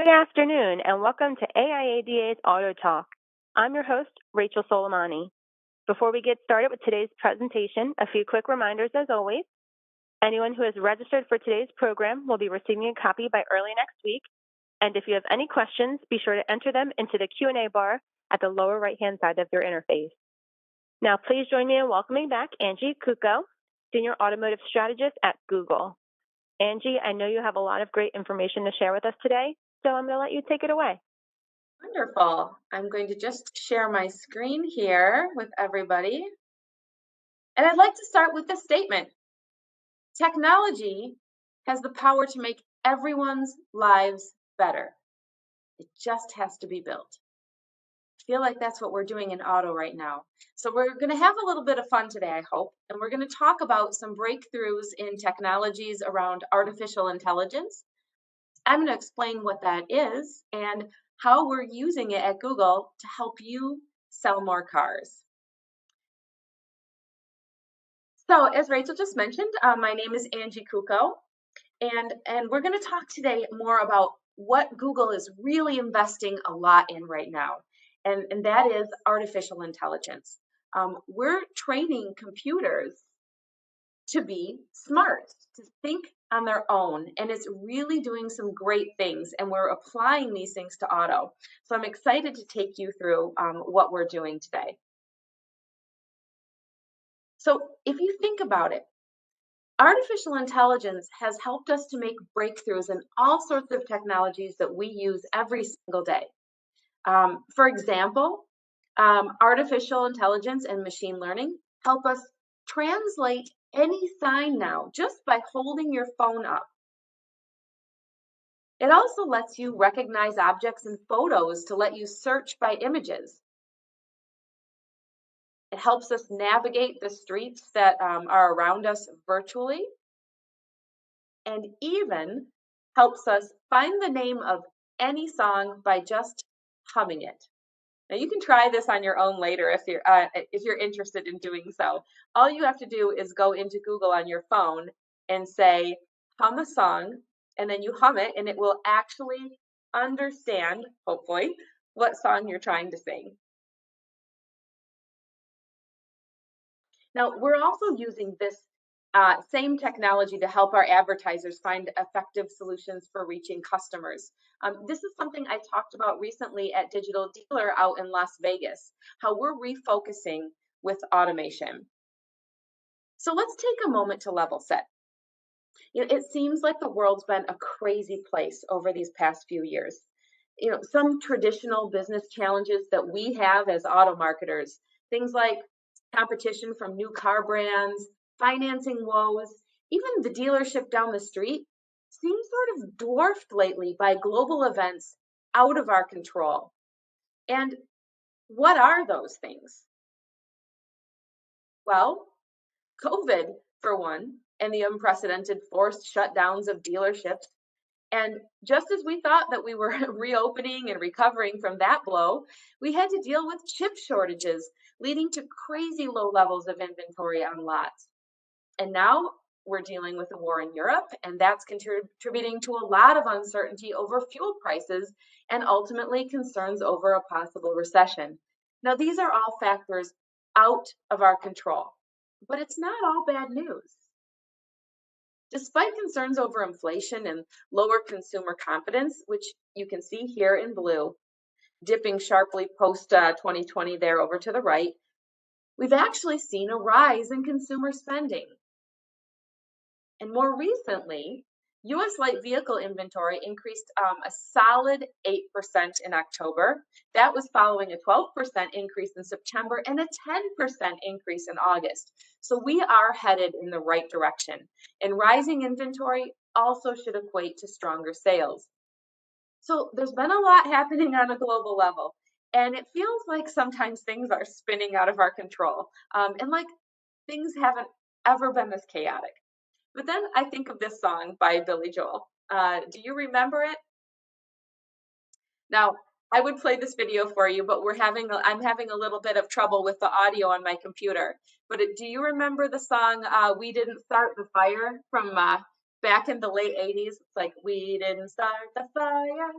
Good afternoon, and welcome to AIADA's AutoTalk. I'm your host, Rachel Soleimani. Before we get started with today's presentation, a few quick reminders as always. Anyone who has registered for today's program will be receiving a copy by early next week. And if you have any questions, be sure to enter them into the Q&A bar at the lower right-hand side of your interface. Now, please join me in welcoming back Angie Kuko, Senior Automotive Strategist at Google. Angie, I know you have a lot of great information to share with us today, so I'm going to let you take it away. Wonderful. I'm going to just share my screen here with everybody. And I'd like to start with this statement. Technology has the power to make everyone's lives better. It just has to be built. I feel like that's what we're doing in auto right now. So we're going to have a little bit of fun today, I hope. And we're going to talk about some breakthroughs in technologies around artificial intelligence. I'm going to explain what that is and how we're using it at Google to help you sell more cars. So as Rachel just mentioned, my name is Angie Kuko, and we're going to talk today more about what Google is really investing a lot in right now, and that is artificial intelligence. We're training computers to be smart, to think on their own, and it's really doing some great things, and we're applying these things to auto. So I'm excited to take you through what we're doing today. So if you think about it, artificial intelligence has helped us to make breakthroughs in all sorts of technologies that we use every single day. For example, artificial intelligence and machine learning help us translate any sign now just by holding your phone up. It also lets you recognize objects in photos to let you search by images. It helps us navigate the streets that are around us virtually, and even helps us find the name of any song by just humming it. Now you can try this on your own later if you're interested in doing so. All you have to do is go into Google on your phone and say, hum a song, and then you hum it, and it will actually understand, hopefully, what song you're trying to sing. Now, we're also using this same technology to help our advertisers find effective solutions for reaching customers. This is something I talked about recently at Digital Dealer out in Las Vegas, how we're refocusing with automation. So let's take a moment to level set. It seems like the world's been a crazy place over these past few years. Some traditional business challenges that we have as auto marketers, things like competition from new car brands, financing woes, even the dealership down the street, seem sort of dwarfed lately by global events out of our control. And what are those things? Well, COVID, for one, and the unprecedented forced shutdowns of dealerships. And just as we thought that we were reopening and recovering from that blow, we had to deal with chip shortages, leading to crazy low levels of inventory on lots. And now we're dealing with a war in Europe, and that's contributing to a lot of uncertainty over fuel prices and ultimately concerns over a possible recession. Now, these are all factors out of our control, but it's not all bad news. Despite concerns over inflation and lower consumer confidence, which you can see here in blue, dipping sharply post 2020 there over to the right, we've actually seen a rise in consumer spending. And more recently, U.S. light vehicle inventory increased a solid 8% in October. That was following a 12% increase in September and a 10% increase in August. So we are headed in the right direction. And rising inventory also should equate to stronger sales. So there's been a lot happening on a global level. And it feels like sometimes things are spinning out of our control. And like things haven't ever been this chaotic. But then I think of this song by Billy Joel. Do you remember it? Now, I would play this video for you, but I'm having a little bit of trouble with the audio on my computer. But do you remember the song "We Didn't Start the Fire" from back in the late 80s, it's like, we didn't start the fire.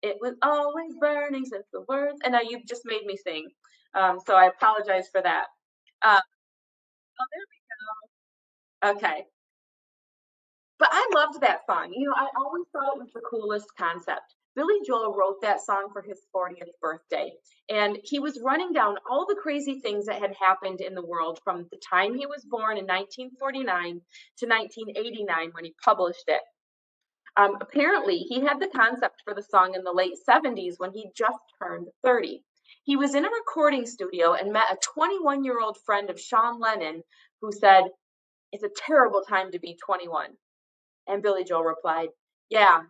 It was always burning since the words. And now you've just made me sing. So I apologize for that. Uh, oh, there we go. Okay. But I loved that song. I always thought it was the coolest concept. Billy Joel wrote that song for his 40th birthday, and he was running down all the crazy things that had happened in the world from the time he was born in 1949 to 1989 when he published it. Apparently, he had the concept for the song in the late 70s when he just turned 30. He was in a recording studio and met a 21-year-old friend of Sean Lennon who said, "It's a terrible time to be 21." And Billy Joel replied, "Yeah,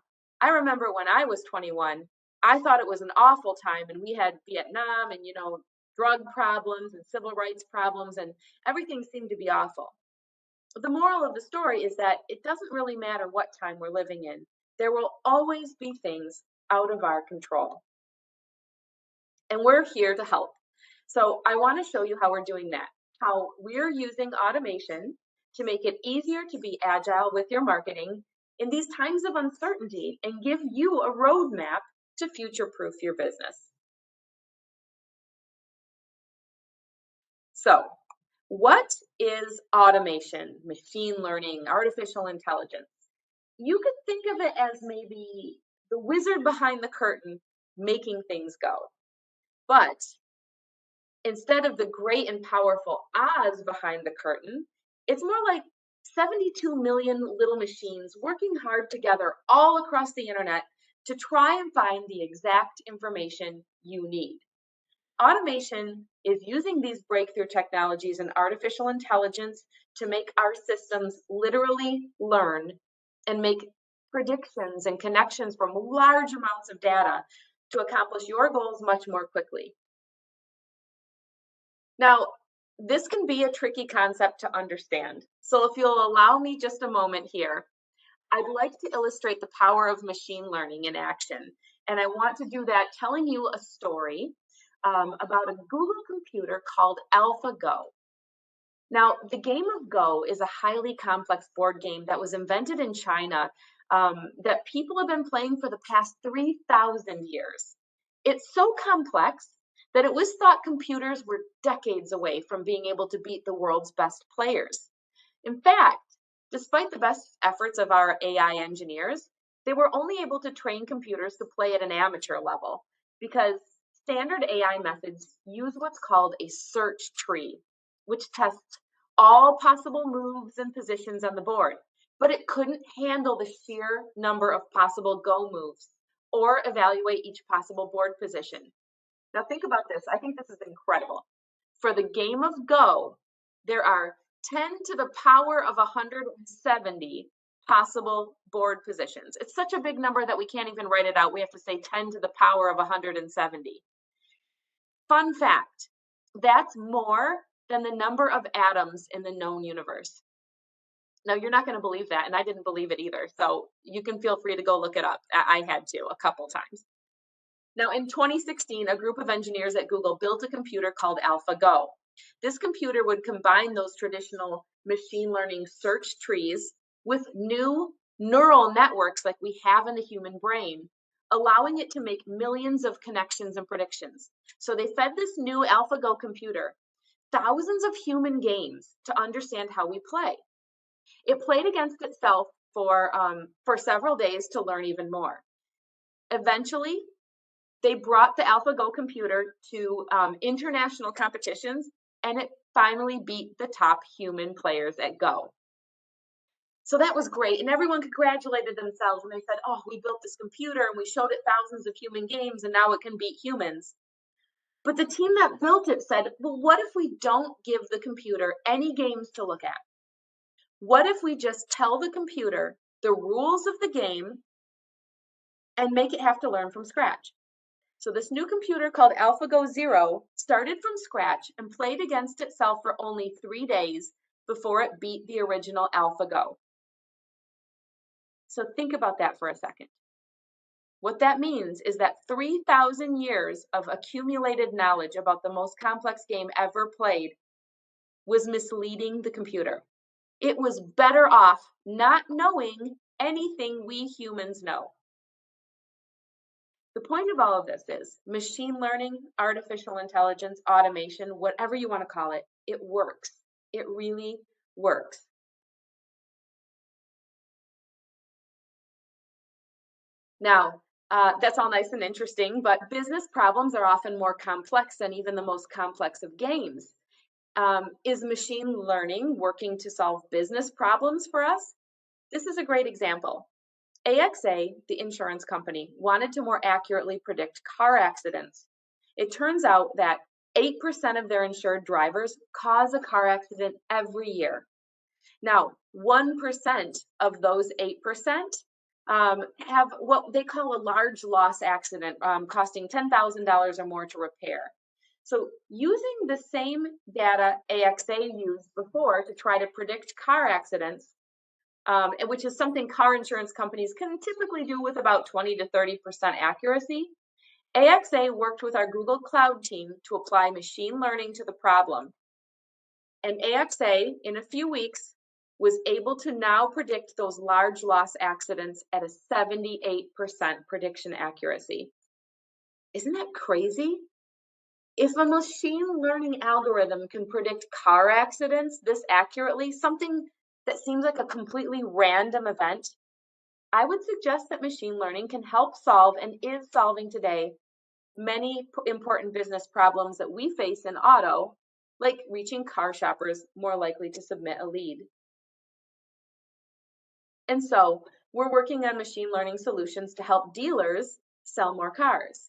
I remember when I was 21. I thought it was an awful time, and we had Vietnam and, drug problems and civil rights problems, and everything seemed to be awful." But the moral of the story is that it doesn't really matter what time we're living in. There will always be things out of our control, and we're here to help. So I want to show you how we're doing that, how we're using automation to make it easier to be agile with your marketing in these times of uncertainty and give you a roadmap to future proof your business. So, what is automation, machine learning, artificial intelligence? You could think of it as maybe the wizard behind the curtain making things go. But instead of the great and powerful Oz behind the curtain, it's more like 72 million little machines working hard together all across the internet to try and find the exact information you need. Automation is using these breakthrough technologies and artificial intelligence to make our systems literally learn and make predictions and connections from large amounts of data to accomplish your goals much more quickly. Now, this can be a tricky concept to understand. So if you'll allow me just a moment here, I'd like to illustrate the power of machine learning in action. And I want to do that telling you a story about a Google computer called AlphaGo. Now, the game of Go is a highly complex board game that was invented in China that people have been playing for the past 3,000 years. It's so complex that it was thought computers were decades away from being able to beat the world's best players. In fact, despite the best efforts of our AI engineers, they were only able to train computers to play at an amateur level because standard AI methods use what's called a search tree, which tests all possible moves and positions on the board, but it couldn't handle the sheer number of possible go moves or evaluate each possible board position. Now, think about this. I think this is incredible. For the game of Go, there are 10 to the power of 170 possible board positions. It's such a big number that we can't even write it out. We have to say 10 to the power of 170. Fun fact, that's more than the number of atoms in the known universe. Now, you're not going to believe that, and I didn't believe it either. So you can feel free to go look it up. I had to a couple times. Now, in 2016, a group of engineers at Google built a computer called AlphaGo. This computer would combine those traditional machine learning search trees with new neural networks like we have in the human brain, allowing it to make millions of connections and predictions. So they fed this new AlphaGo computer thousands of human games to understand how we play. It played against itself for several days to learn even more. Eventually, they brought the AlphaGo computer to international competitions, and it finally beat the top human players at Go. So that was great, and everyone congratulated themselves, and they said, "Oh, we built this computer, and we showed it thousands of human games, and now it can beat humans." But the team that built it said, "Well, what if we don't give the computer any games to look at? What if we just tell the computer the rules of the game and make it have to learn from scratch?" So this new computer called AlphaGo Zero started from scratch and played against itself for only 3 days before it beat the original AlphaGo. So think about that for a second. What that means is that 3,000 years of accumulated knowledge about the most complex game ever played was misleading the computer. It was better off not knowing anything we humans know. The point of all of this is machine learning, artificial intelligence, automation, whatever you want to call it, it works. It really works. Now, that's all nice and interesting, but business problems are often more complex than even the most complex of games. Is machine learning working to solve business problems for us? This is a great example. AXA, the insurance company, wanted to more accurately predict car accidents. It turns out that 8% of their insured drivers cause a car accident every year. Now, 1% of those 8% have what they call a large loss accident, costing $10,000 or more to repair. So, using the same data AXA used before to try to predict car accidents, which is something car insurance companies can typically do with about 20 to 30% accuracy, AXA worked with our Google Cloud team to apply machine learning to the problem. And AXA, in a few weeks, was able to now predict those large loss accidents at a 78% prediction accuracy. Isn't that crazy? If a machine learning algorithm can predict car accidents this accurately, something that seems like a completely random event, I would suggest that machine learning can help solve and is solving today many important business problems that we face in auto, like reaching car shoppers more likely to submit a lead. And so we're working on machine learning solutions to help dealers sell more cars.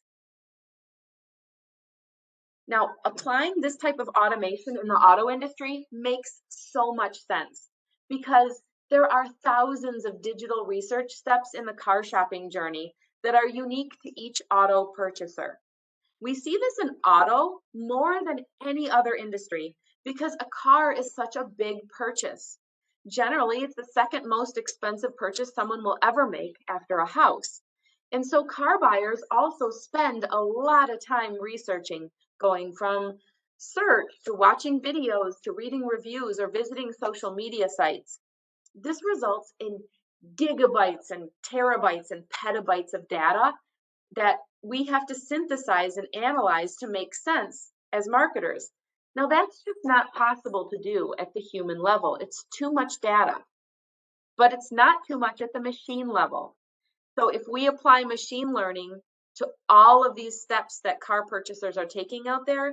Now, applying this type of automation in the auto industry makes so much sense because there are thousands of digital research steps in the car shopping journey that are unique to each auto purchaser. We see this in auto more than any other industry because a car is such a big purchase. Generally, it's the second most expensive purchase someone will ever make after a house. And so car buyers also spend a lot of time researching, going from search to watching videos to reading reviews or visiting social media sites. This results in gigabytes and terabytes and petabytes of data that we have to synthesize and analyze to make sense as marketers. Now, that's just not possible to do at the human level. It's too much data, but it's not too much at the machine level. So, if we apply machine learning to all of these steps that car purchasers are taking out there,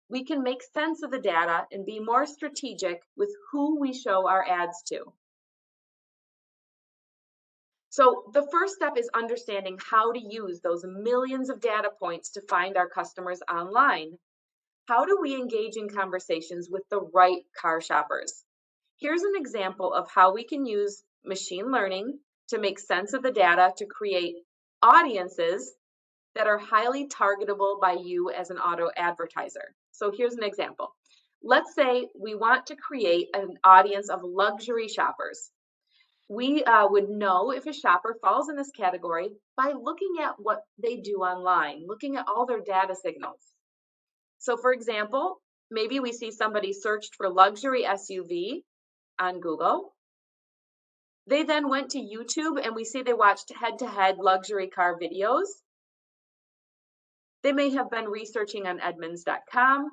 we can make sense of the data and be more strategic with who we show our ads to. So the first step is understanding how to use those millions of data points to find our customers online. How do we engage in conversations with the right car shoppers? Here's an example of how we can use machine learning to make sense of the data to create audiences that are highly targetable by you as an auto advertiser. So here's an example. Let's say we want to create an audience of luxury shoppers. We would know if a shopper falls in this category by looking at what they do online, looking at all their data signals. So, for example, maybe we see somebody searched for luxury SUV on Google. They then went to YouTube and we see they watched head to head luxury car videos. They may have been researching on Edmunds.com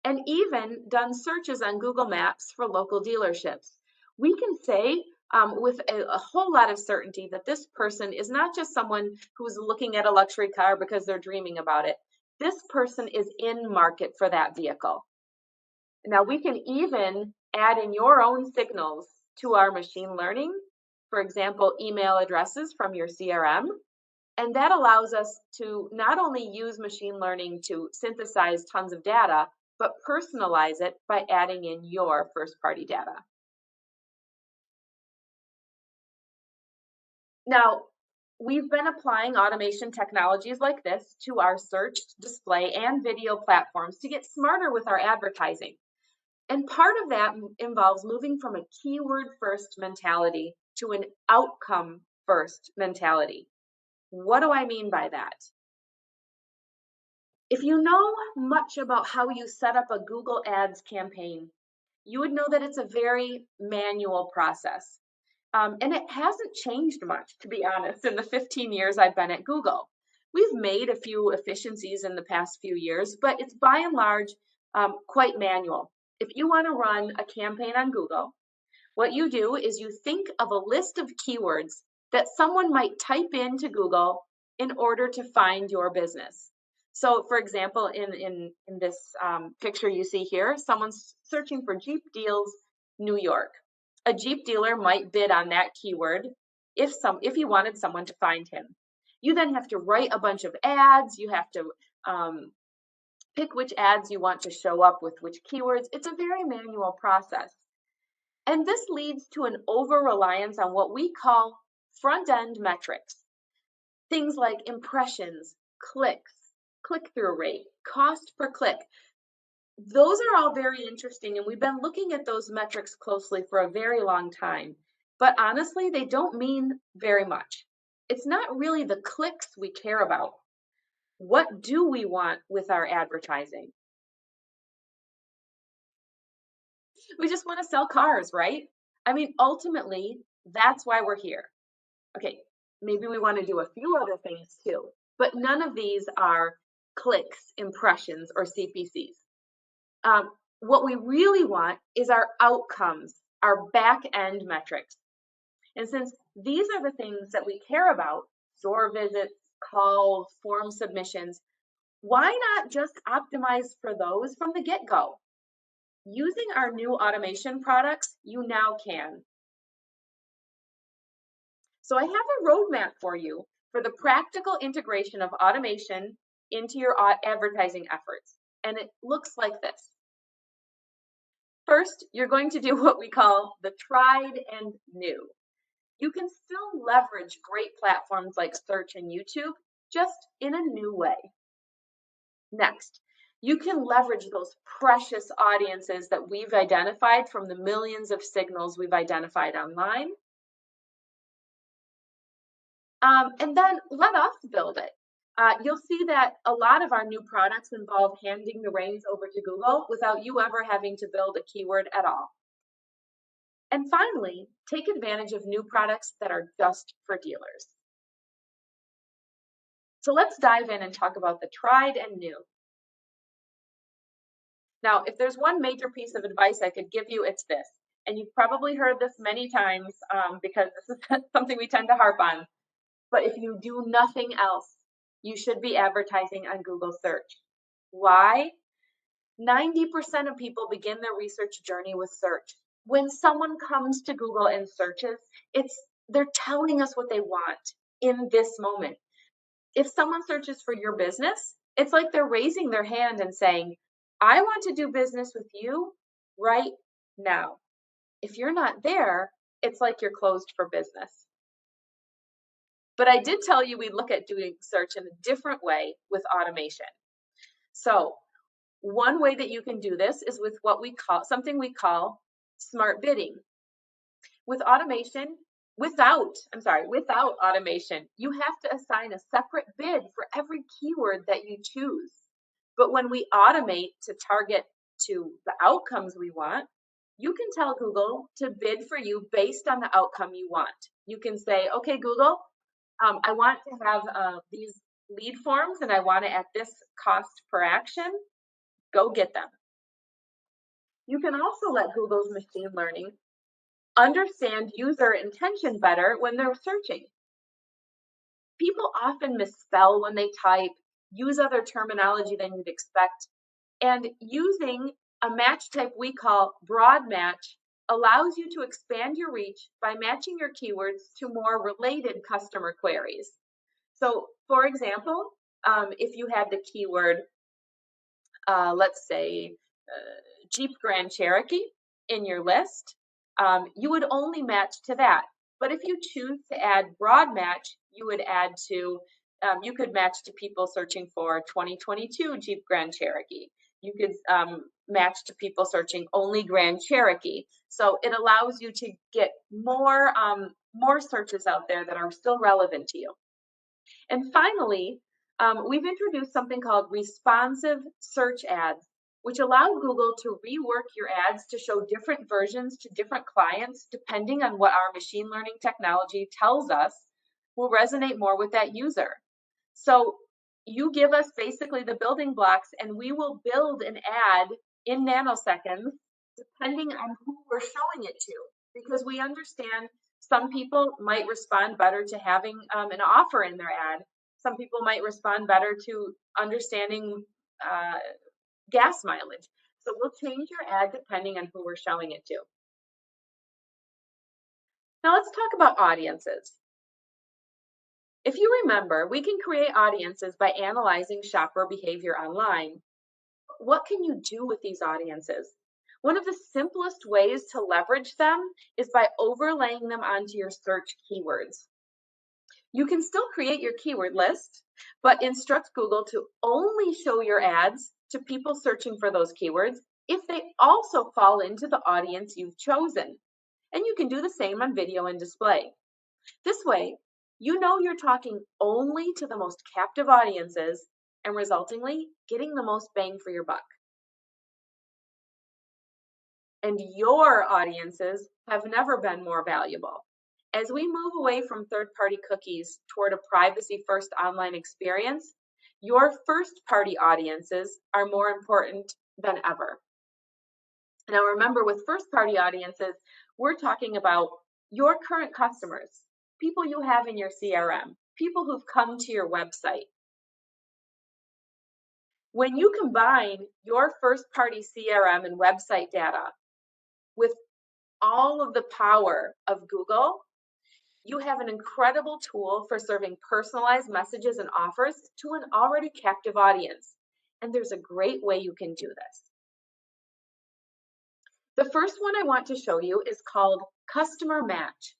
and even done searches on Google Maps for local dealerships. We can say with a whole lot of certainty that this person is not just someone who's looking at a luxury car because they're dreaming about it. This person is in market for that vehicle. Now, we can even add in your own signals to our machine learning, for example, email addresses from your CRM. And that allows us to not only use machine learning to synthesize tons of data, but personalize it by adding in your first-party data. Now, we've been applying automation technologies like this to our search, display, and video platforms to get smarter with our advertising. And part of that involves moving from a keyword-first mentality to an outcome-first mentality. What do I mean by that? If you know much about how you set up a Google Ads campaign, you would know that it's a very manual process. And it hasn't changed much, to be honest, in the 15 years I've been at Google. We've made a few efficiencies in the past few years, but it's by and large quite manual. If you want to run a campaign on Google, what you do is you think of a list of keywords that someone might type into Google in order to find your business. So, for example, in this picture you see here, someone's searching for Jeep deals New York. A Jeep dealer might bid on that keyword if he wanted someone to find him. You then have to write a bunch of ads. You have to pick which ads you want to show up with which keywords. It's a very manual process. And this leads to an over-reliance on what we call front-end metrics. Things like impressions, clicks, click-through rate, cost per click. Those are all very interesting, and we've been looking at those metrics closely for a very long time. But honestly, they don't mean very much. It's not really the clicks we care about. What do we want with our advertising? We just want to sell cars, right? I mean, ultimately, that's why we're here. Okay, maybe we want to do a few other things too, but none of these are clicks, impressions, or CPCs. What we really want is our outcomes, our back end metrics. And since these are the things that we care about, store visits, calls, form submissions, why not just optimize for those from the get-go? Using our new automation products, you now can. So I have a roadmap for you for the practical integration of automation into your advertising efforts. And it looks like this. First, you're going to do what we call the tried and new. You can still leverage great platforms like search and YouTube, just in a new way. Next, you can leverage those precious audiences that we've identified from the millions of signals we've identified online. And then let us build it. You'll see that a lot of our new products involve handing the reins over to Google without you ever having to build a keyword at all. And finally, take advantage of new products that are just for dealers. So let's dive in and talk about the tried and new. Now, if there's one major piece of advice I could give you, it's this. And you've probably heard this many times because this is something we tend to harp on. But if you do nothing else, you should be advertising on Google search. Why? 90% of people begin their research journey with search. When someone comes to Google and searches, they're telling us what they want in this moment. If someone searches for your business, it's like they're raising their hand and saying, I want to do business with you right now. If you're not there, it's like you're closed for business. But I did tell you we look at doing search in a different way with automation. So one way that you can do this is with something we call smart bidding. With automation, without automation, you have to assign a separate bid for every keyword that you choose. But when we automate to target to the outcomes we want, you can tell Google to bid for you based on the outcome you want. You can say, okay, Google, I want to have these lead forms and I want it at this cost per action. Go get them. You can also let Google's machine learning understand user intention better when they're searching. People often misspell when they type, use other terminology than you'd expect, and using a match type we call broad match allows you to expand your reach by matching your keywords to more related customer queries. So, for example, if you had the keyword, let's say, Jeep Grand Cherokee in your list, you would only match to that. But if you choose to add broad match, you could match to people searching for 2022 Jeep Grand Cherokee. You could match to people searching only Grand Cherokee. So it allows you to get more searches out there that are still relevant to you. And finally, we've introduced something called responsive search ads, which allow Google to rework your ads to show different versions to different clients depending on what our machine learning technology tells us will resonate more with that user. So you give us basically the building blocks and we will build an ad in nanoseconds depending on who we're showing it to, because we understand some people might respond better to having an offer in their ad. Some people might respond better to understanding gas mileage. So we'll change your ad depending on who we're showing it to. Now let's talk about audiences. If you remember, we can create audiences by analyzing shopper behavior online. What can you do with these audiences? One of the simplest ways to leverage them is by overlaying them onto your search keywords. You can still create your keyword list, but instruct Google to only show your ads to people searching for those keywords if they also fall into the audience you've chosen. And you can do the same on video and display. This way, you know you're talking only to the most captive audiences and resultingly getting the most bang for your buck. And your audiences have never been more valuable. As we move away from third-party cookies toward a privacy-first online experience, your first-party audiences are more important than ever. Now remember, with first-party audiences, we're talking about your current customers, people you have in your CRM, people who've come to your website. When you combine your first-party CRM and website data with all of the power of Google, you have an incredible tool for serving personalized messages and offers to an already captive audience. And there's a great way you can do this. The first one I want to show you is called Customer Match.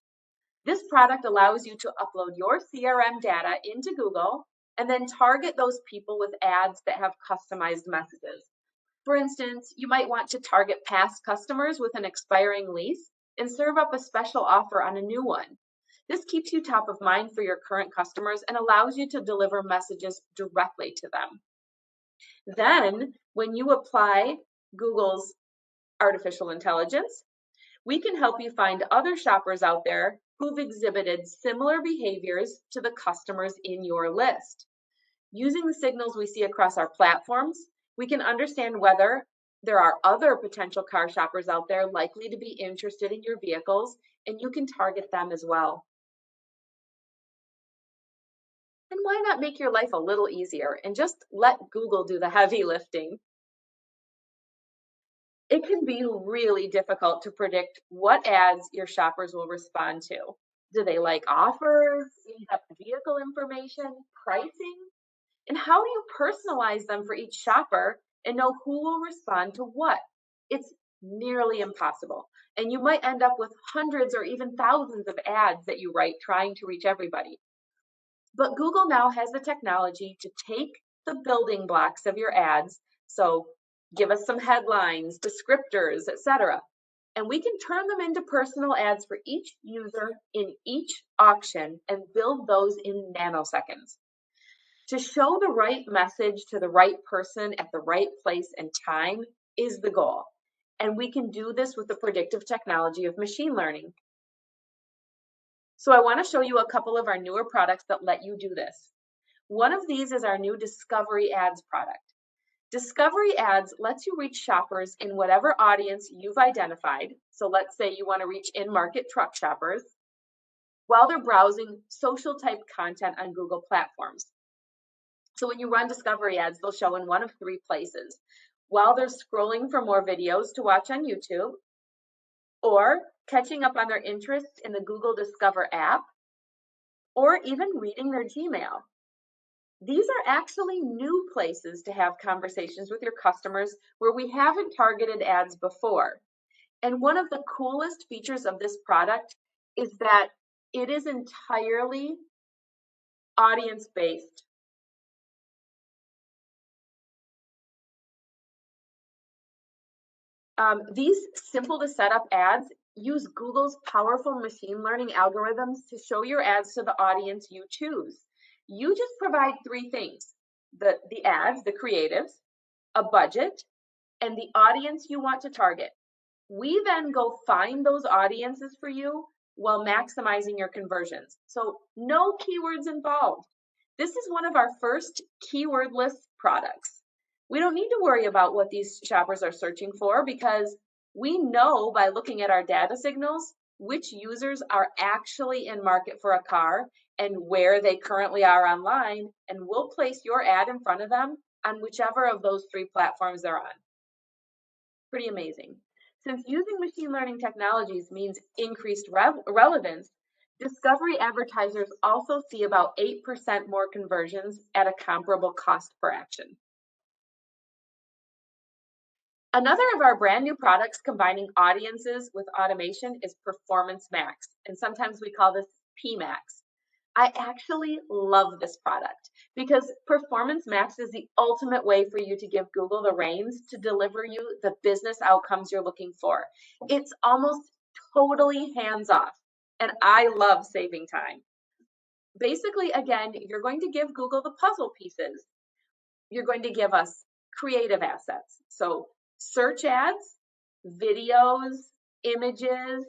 This product allows you to upload your CRM data into Google and then target those people with ads that have customized messages. For instance, you might want to target past customers with an expiring lease and serve up a special offer on a new one. This keeps you top of mind for your current customers and allows you to deliver messages directly to them. Then, when you apply Google's artificial intelligence, we can help you find other shoppers out there who've exhibited similar behaviors to the customers in your list. Using the signals we see across our platforms, we can understand whether there are other potential car shoppers out there likely to be interested in your vehicles, and you can target them as well. And why not make your life a little easier and just let Google do the heavy lifting? It can be really difficult to predict what ads your shoppers will respond to. Do they like offers, in-depth vehicle information, pricing? And how do you personalize them for each shopper and know who will respond to what? It's nearly impossible. And you might end up with hundreds or even thousands of ads that you write trying to reach everybody. But Google now has the technology to take the building blocks of your ads, so give us some headlines, descriptors, etc. And we can turn them into personal ads for each user in each auction and build those in nanoseconds. To show the right message to the right person at the right place and time is the goal. And we can do this with the predictive technology of machine learning. So I want to show you a couple of our newer products that let you do this. One of these is our new Discovery Ads product. Discovery Ads lets you reach shoppers in whatever audience you've identified. So let's say you want to reach in-market truck shoppers while they're browsing social type content on Google platforms. So when you run Discovery Ads, they'll show in one of three places: while they're scrolling for more videos to watch on YouTube, or catching up on their interests in the Google Discover app, or even reading their Gmail. These are actually new places to have conversations with your customers where we haven't targeted ads before. And one of the coolest features of this product is that it is entirely audience-based. These simple to set up ads use Google's powerful machine learning algorithms to show your ads to the audience you choose. You just provide three things: the ads, the creatives, a budget, and the audience you want to target. We then go find those audiences for you while maximizing your conversions. So no keywords involved. This is one of our first keywordless products. We don't need to worry about what these shoppers are searching for because we know by looking at our data signals which users are actually in market for a car and where they currently are online, and we'll place your ad in front of them on whichever of those 3 platforms they're on. Pretty amazing. Since using machine learning technologies means increased relevance, discovery advertisers also see about 8% more conversions at a comparable cost per action. Another of our brand new products combining audiences with automation is Performance Max, and sometimes we call this PMax. I actually love this product because Performance Max is the ultimate way for you to give Google the reins to deliver you the business outcomes you're looking for. It's almost totally hands-off, and I love saving time. Basically, again, you're going to give Google the puzzle pieces. You're going to give us creative assets. So search ads, videos, images.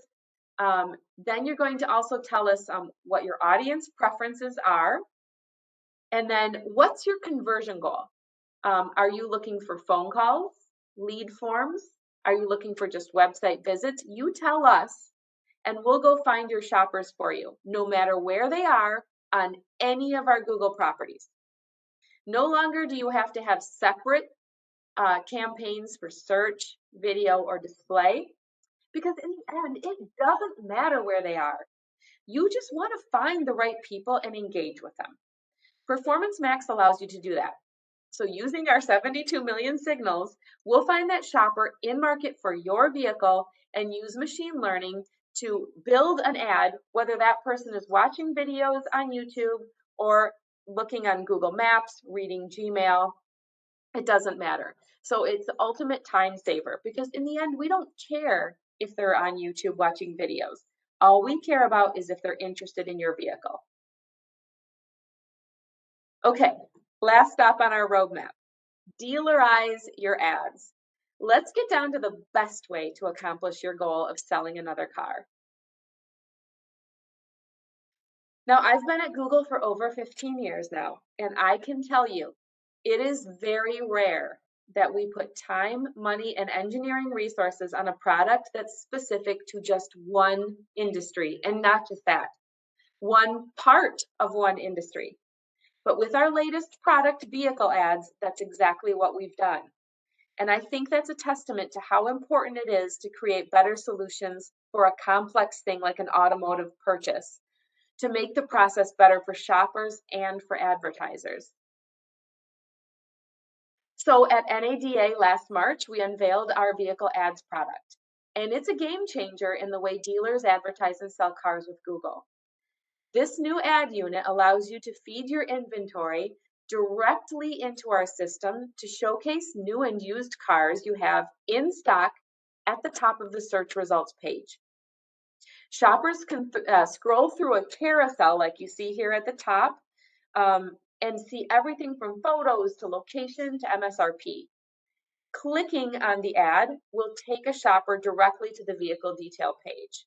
Then you're going to also tell us what your audience preferences are. And then what's your conversion goal? Are you looking for phone calls, lead forms? Are you looking for just website visits? You tell us, and we'll go find your shoppers for you, no matter where they are on any of our Google properties. No longer do you have to have separate campaigns for search, video, or display, because in the end, it doesn't matter where they are. You just want to find the right people and engage with them. Performance Max allows you to do that. So using our 72 million signals, we'll find that shopper in market for your vehicle and use machine learning to build an ad, whether that person is watching videos on YouTube or looking on Google Maps, reading Gmail. It doesn't matter. So it's the ultimate time saver because in the end, we don't care if they're on YouTube watching videos. All we care about is if they're interested in your vehicle. Okay, last stop on our roadmap, dealerize your ads. Let's get down to the best way to accomplish your goal of selling another car. Now, I've been at Google for over 15 years now, and I can tell you, it is very rare that we put time, money, and engineering resources on a product that's specific to just one industry, and not just that, one part of one industry. But with our latest product, vehicle ads, that's exactly what we've done. And I think that's a testament to how important it is to create better solutions for a complex thing like an automotive purchase, to make the process better for shoppers and for advertisers. So at NADA last March, we unveiled our vehicle ads product, and it's a game changer in the way dealers advertise and sell cars with Google. This new ad unit allows you to feed your inventory directly into our system to showcase new and used cars you have in stock at the top of the search results page. Shoppers can scroll through a carousel like you see here at the top and see everything from photos to location to MSRP. Clicking on the ad will take a shopper directly to the vehicle detail page.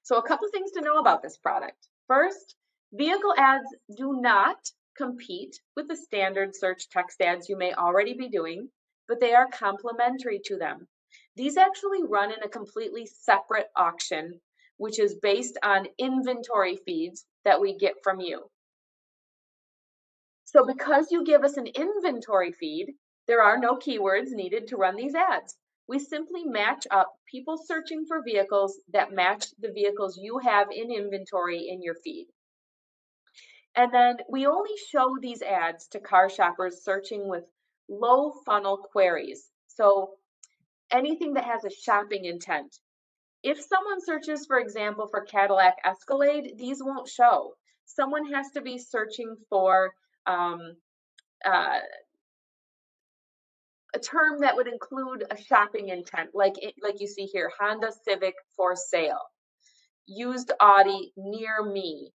So a couple things to know about this product. First, vehicle ads do not compete with the standard search text ads you may already be doing, but they are complementary to them. These actually run in a completely separate auction, which is based on inventory feeds that we get from you. So because you give us an inventory feed, there are no keywords needed to run these ads. We simply match up people searching for vehicles that match the vehicles you have in inventory in your feed. And then we only show these ads to car shoppers searching with low funnel queries. So anything that has a shopping intent. If someone searches, for example, for Cadillac Escalade, these won't show. Someone has to be searching for a term that would include a shopping intent, like you see here, Honda Civic for sale, used Audi near me,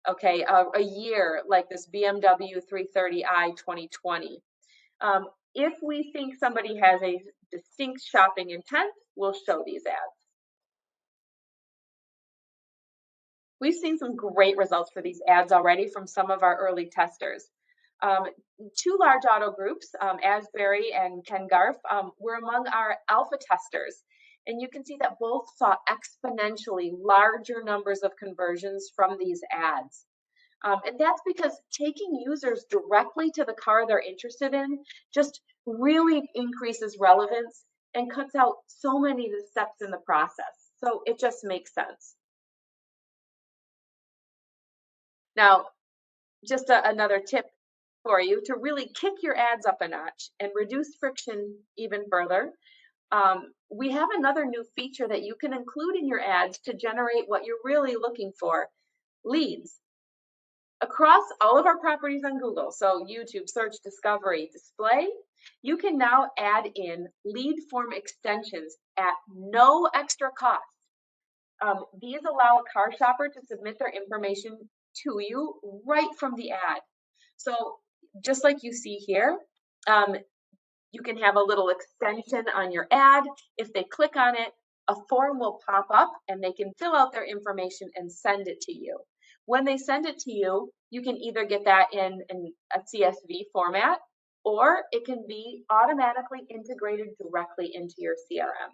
okay, a year like this BMW 330i 2020. If we think somebody has a distinct shopping intent, we'll show these ads. We've seen some great results for these ads already from some of our early testers. Um, Two large auto groups, Asbury and Ken Garf, were among our alpha testers. And you can see that both saw exponentially larger numbers of conversions from these ads. And that's because taking users directly to the car they're interested in just really increases relevance and cuts out so many of the steps in the process. So it just makes sense. Now, just another tip for you to really kick your ads up a notch and reduce friction even further. We have another new feature that you can include in your ads to generate what you're really looking for, leads. Across all of our properties on Google, so YouTube, search, discovery, display, you can now add in lead form extensions at no extra cost. These allow a car shopper to submit their information to you right from the ad. So just like you see here, um, you can have a little extension on your ad. If they click on it, a form will pop up and they can fill out their information and send it to you. When they send it to you, you can either get that in a CSV format or it can be automatically integrated directly into your CRM.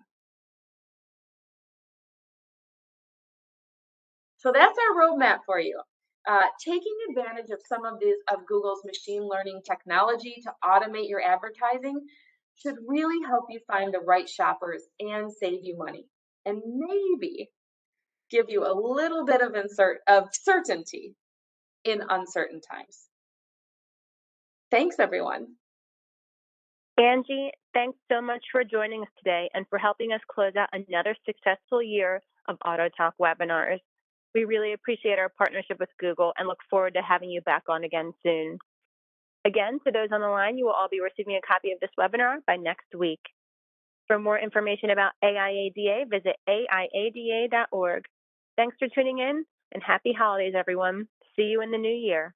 So that's our roadmap for you. Taking advantage of some of Google's machine learning technology to automate your advertising should really help you find the right shoppers and save you money, and maybe give you a little bit of certainty in uncertain times. Thanks, everyone. Angie, thanks so much for joining us today and for helping us close out another successful year of AutoTalk webinars. We really appreciate our partnership with Google and look forward to having you back on again soon. Again, to those on the line, you will all be receiving a copy of this webinar by next week. For more information about AIADA, visit aiada.org. Thanks for tuning in and happy holidays, everyone. See you in the new year.